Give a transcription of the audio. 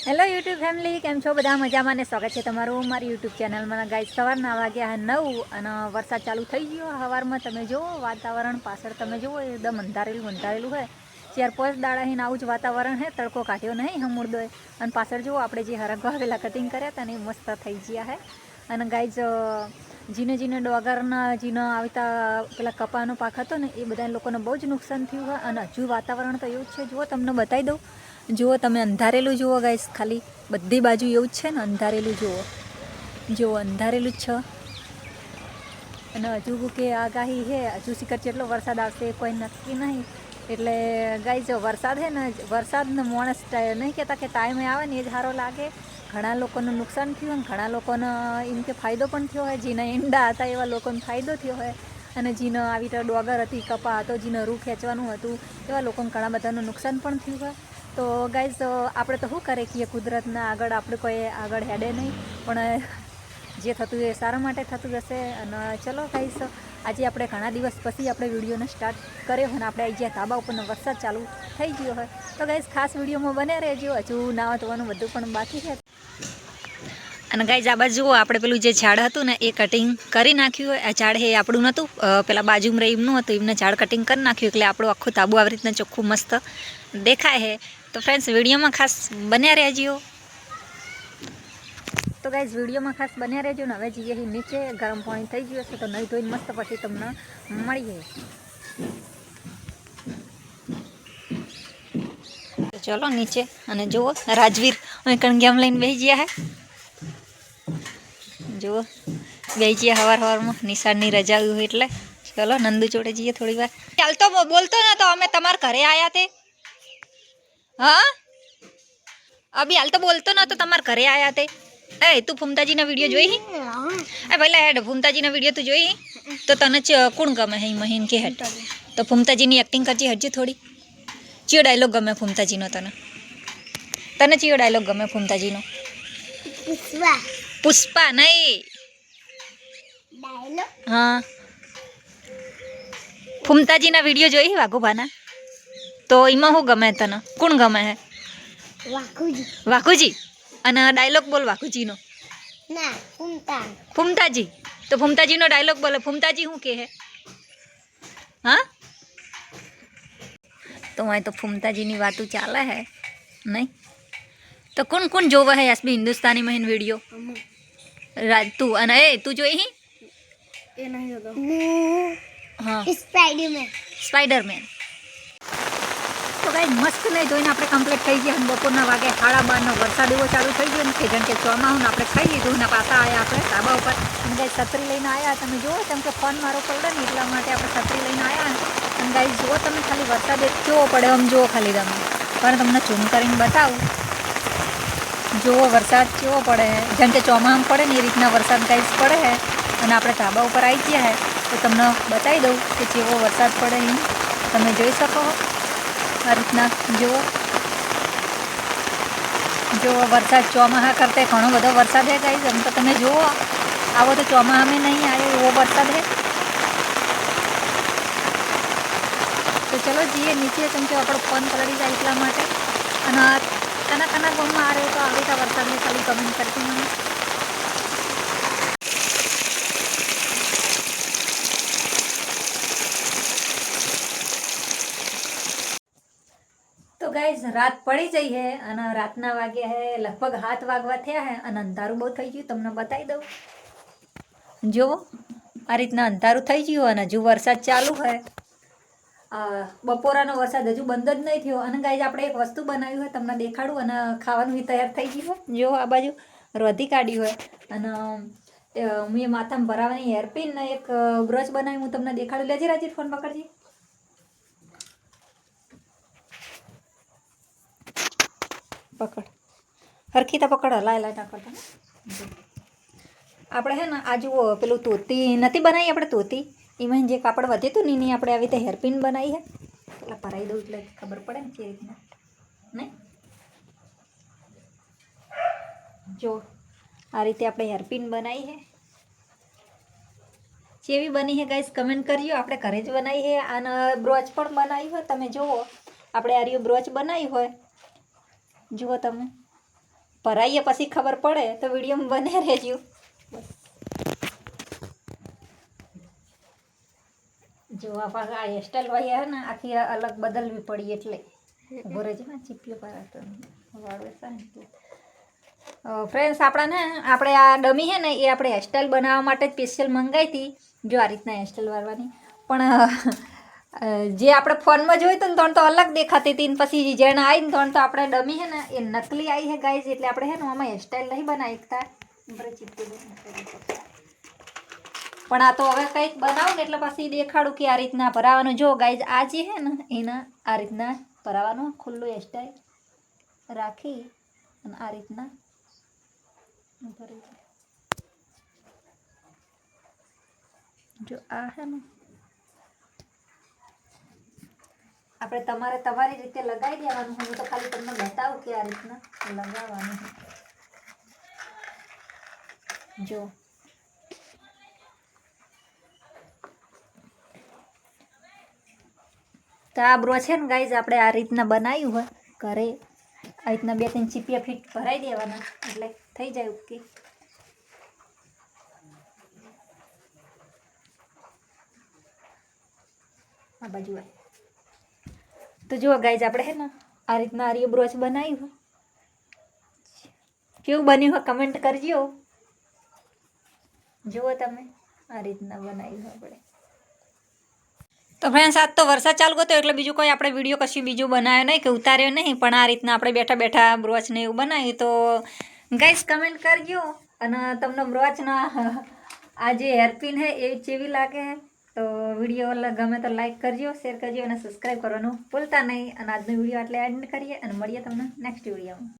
Hello YouTube family, કેમ છો બધા? મજામાં ને સ્વાગત છે તમારું મારી યુટ્યુબ ચેનલમાં. ગાઈસ, સવારના વાગ્યા 9 અને વરસાદ ચાલુ થઈ ગયો. સવારમાં તમે જુઓ વાતાવરણ પાછળ, તમે જુઓ એકદમ અંધારેલું હોય. 4-5 દાડા અહીં આવું જ વાતાવરણ હે. તડકો કાઢ્યો નહીં હમુરદોય. અને પાછળ જુઓ આપણે જે હરગવા પેલા કટિંગ કર્યા હતા ને એ મસ્ત થઈ ગયા હે. અને ગાઈસ, જીને ડોગરના જીને આવતા પેલા કપાનો પાક હતો ને એ બધા લોકોને બહુ જ નુકસાન થયું હોય. અને હજુ વાતાવરણ તો એવું જ છે. જુઓ, તમને બતાવી દઉં. જુઓ તમે, અંધારેલું જુઓ ગાઈસ, ખાલી બધી બાજુ એવું જ છે ને. અંધારેલું જુઓ અંધારેલું જ છે. અને હજુ કે આગાહી છે, હજુ શિખર જેટલો વરસાદ આવશે કોઈ નક્કી નહીં. એટલે ગાઈસ, વરસાદ છે ને, વરસાદને માણસ નહીં કહેતા કે ટાઈમે આવે ને એ જ સારો લાગે. ઘણા લોકોનું નુકસાન થયું હોય, ઘણા લોકોને એમ કે ફાયદો પણ થયો હોય. જેના ઈંડા હતા એવા લોકોને ફાયદો થયો હોય. અને જેને આવી રીતે ડોગર હતી, કપા હતો, જેને રૂ ખેંચવાનું હતું, એવા લોકોને ઘણા બધાનું નુકસાન પણ થયું હોય. તો ગાઈઝ, આપણે તો શું કરે કે કુદરતના આગળ આપણે કોઈ આગળ હેડે નહીં, પણ જે થતું એ સારા માટે થતું જશે. અને ચલો ગાઈઝ, આજે આપણે ઘણા દિવસ પછી આપણે વિડીયોને સ્ટાર્ટ કર્યો હોય અને આપણે આવી ગયા ધાબા ઉપરનો વરસાદ ચાલુ થઈ ગયો હોય. તો ગાઈઝ, ખાસ વિડીયોમાં બને રહેજો. હજુ નાવા ધોવાનું બધું પણ બાકી છે. અને ગાઈઝ, આ બાજુ જુઓ, આપણે પેલું જે ઝાડ હતું ને એ કટિંગ કરી નાખ્યું હોય. આ ઝાડ એ આપણું નહોતું, પેલા બાજુમાં એમનું હતું, એમને ઝાડ કટિંગ કરી નાખ્યું એટલે આપણું આખું તાબુ આવી રીતના ચોખ્ખું મસ્ત દેખાય છે. તો ફ્રેન્ડ્સ, વિડીયોમાં ખાસ બન્યા રહેજો. તો ગાઈઝ, વિડીયોમાં ખાસ બન્યા રહેજો ને. હવે જઈએ નીચે, ગરમ પાણી થઈ ગયું હશે તો નહીં ધોઈને મસ્ત પછી તમને મળીએ. ચલો નીચે. અને જુઓ, રાજવીર અહીં કણ લઈને બેસી ગયા હે. જુઓ, બેસી ગયા સવારમાં નિશાળની રજા હોય એટલે. ચલો નંદુ જોડે જઈએ થોડી વાર. ચાલતો બોલતો ને તો અમે તમારા ઘરે આવ્યા તે. હા, અભી હાલ તો બોલતો ન તો તમારા ઘરે આવ્યા તે. એ તું ફૂમતાજીના વિડીયો જોઈ? એ પહેલા હેડ, ફૂમતાજીના વિડીયો તું જોઈ? તો તને કોણ ગમે હે મહીન કે હેડ? તો ફૂમતાજીની એક્ટિંગ કરજે હજી થોડી. ચિયો ડાયલોગ ગમે ફૂમતાજીનો તને? તને ચિયો ડાયલોગ ગમે ફૂમતાજીનો? પુષ્પા નહીં. હા, ફૂમતાજીના વિડીયો જોઈ વાઘુભાના? તો એમાં શું ગમે તને? કોણ ગમે હે? વાઘુજી. અને ડાયલોગ બોલ વાઘુજીનો. ફૂમતાજી. તો ફૂમતાજીનો ડાયલોગ બોલે. ફૂમતાજી શું કહે? હા, તો અહીં તો ફૂમતાજીની વાતો ચાલે હે નહીં? તો કોણ જોવે હે એસબી હિન્દુસ્તાની મહીન વિડીયો? તું અને તું જોઈ? હા, સ્પાઈડરમેન. તો ગાઈસ, મસ્ત નહીં ધોઈને આપણે કમ્પ્લીટ થઈ ગયા. બપોરના વાગે 12:30 વરસાદ એવો ચાલુ થઈ ગયો ને કે જેમ કે ચોમાસું આપણે ખાઈ લીધું ને પાછા આવ્યા આપણે ધાબા ઉપર. અને ગાઈસ, છત્રી લઈને આવ્યા. તમે જુઓ, કેમ કે ફોન મારો પડે ને એટલા માટે આપણે છત્રી લઈને આવ્યા. અને ગાઈસ, જુઓ તમે ખાલી વરસાદ એક કેવો પડે આમ જુઓ ખાલી તમે. પણ તમને ઝૂમ કરીને બતાવું. જુઓ વરસાદ કેવો પડે, જેમ કે ચોમાસું પડે ને એ રીતના વરસાદ ગાઈસ પડે છે. અને આપણે ધાબા ઉપર આવી ગયા છે તો તમને બતાવી દઉં કે કેવો વરસાદ પડે એમ તમે જોઈ શકો. આ રીતના જુઓ વરસાદ ચોમાસા કરતા ઘણો બધો વરસાદ છે ગાઈસ. એમ તો તમે જુઓ, આવો તો ચોમાસામાં નહીં આવ્યો એવો વરસાદ છે. તો ચલો જઈએ નીચે, કેમ કે આપણો ફોન પલળી જાય એટલા માટે. અને કના ગામમાં આ રહ્યો તો આવી રીતે વરસાદને ખાલી કમેન્ટ કરતી મને. તો ગાઈઝ, રાત પડી જઈ હે અને રાતના વાગ્યા હે લગભગ 7 વાગવા થયા હે અને અંધારું બહુ થઈ ગયું. તમને બતાવી દઉં. જુઓ, આ રીતના અંધારું થઈ ગયું અને હજુ વરસાદ ચાલુ હોય. બપોરાનો વરસાદ હજુ બંધ જ નહીં થયો. અને ગાઈઝ, આપણે એક વસ્તુ બનાવી હોય તમને દેખાડું. અને ખાવાનું બી તૈયાર થઈ ગયું હોય. જો આ બાજુ રોધી કાઢી હોય. અને મેં માથામાં ભરાવાની હેરપિન ને એક બ્રશ બનાવી હું તમને દેખાડું. લેજે રાજી, ફોન પકડજે. પકડ હરખી તો પકડ, હલાય ના કરતા. આપણે હે ને આ જુઓ, પેલું તોતી નથી બનાવી આપણે તોતી, એમાં જે કાપડ વધ્યું હતું ને એની આપણે આવી રીતે હેરપિન બનાવી છે. પેલા ભરાઈ દઉં એટલે ખબર પડે ને કેવી રીતના નહીં. જો આ રીતે આપણે હેરપિન બનાવી છે. કેવી બની છે ગાઈસ કમેન્ટ કરજો. આપણે ઘરે જ બનાવી છે. અને બ્રોચ પણ બનાવી હોય. તમે જુઓ, આપણે આ બ્રોચ બનાવી હોય. જુઓ તમે, ભરાઈએ પછી ખબર પડે તો વિડીયોમાં બને રહેજો. જો આ હેરસ્ટાઈલ વાળી હે ને આખી અલગ બદલવી પડી એટલે ઉભો રહેજો ને ચીપિયો પર ફ્રેન્ડ્સ આપણે આ ડમી છે ને એ આપણે હેરસ્ટાઈલ બનાવવા માટે સ્પેશિયલ મંગાવી હતી. જો આ રીતના હેરસ્ટાઈલ વાળવાની પણ જે આપણે ફોનમાં જોયું હતું ને ત્રણ તો અલગ દેખાતી હતી ને પછી જેને આવી ને ત્રણ તો આપણે ડમી છે ને એ નકલી આવી છે ગાઈઝ એટલે આપણે છે ને આમાં હેરસ્ટાઈલ નહીં બનાવી શકતા. પણ આ તો હવે કંઈક બનાવું ને એટલે પછી દેખાડું કે આ રીતના ભરાવાનું. જો ગાઈઝ આ જે છે ને એના આ રીતના ભરાવાનું ખુલ્લું હેરસ્ટાઈલ રાખી અને આ રીતના ભરી. જો આ છે ને આપણે તમારી રીતે લગાવી દેવાનું. હું તો ખાલી તમને બતાવું કે આ રીતના લગાવવાનું. જો તો આ બ્રો છે ને ગાઈઝ આપણે આ રીતના બનાવ્યું હોય ઘરે આ રીતના 2-3 ચીપિયા ફીટ ભરાઈ દેવાના એટલે થઈ જાય ઓકે. આ બાજુ તો જુઓ ગાઈઝ આપણે હે ને આ રીતના આર્ય બ્રોચ બનાવ્યું હોય. કેવું બન્યું હોય કમેન્ટ કરજો. જુઓ તમે આ રીતના બનાવ્યું આપણે. તો ફ્રેન્ડ્સ આજ તો વરસાદ ચાલુ હતો એટલે બીજું કોઈ આપણે વિડીયો કશું બીજું બનાવ્યો નહીં કે ઉતાર્યો નહીં. પણ આ રીતના આપણે બેઠા બેઠા બ્રોચને એવું બનાવ્યું. તો ગાઈઝ કમેન્ટ કરજો અને તમને બ્રોચના આ જે હેરપિન હે એ કેવી લાગે. તો વિડીયો ગમે તો લાઈક કરજો, શેર કરજો અને સબસ્ક્રાઈબ કરવાનું ભૂલતા નહીં. અને આજનો વિડીયો એટલે એન્ડ કરીએ અને મળીએ તમને નેક્સ્ટ વિડીયોમાં.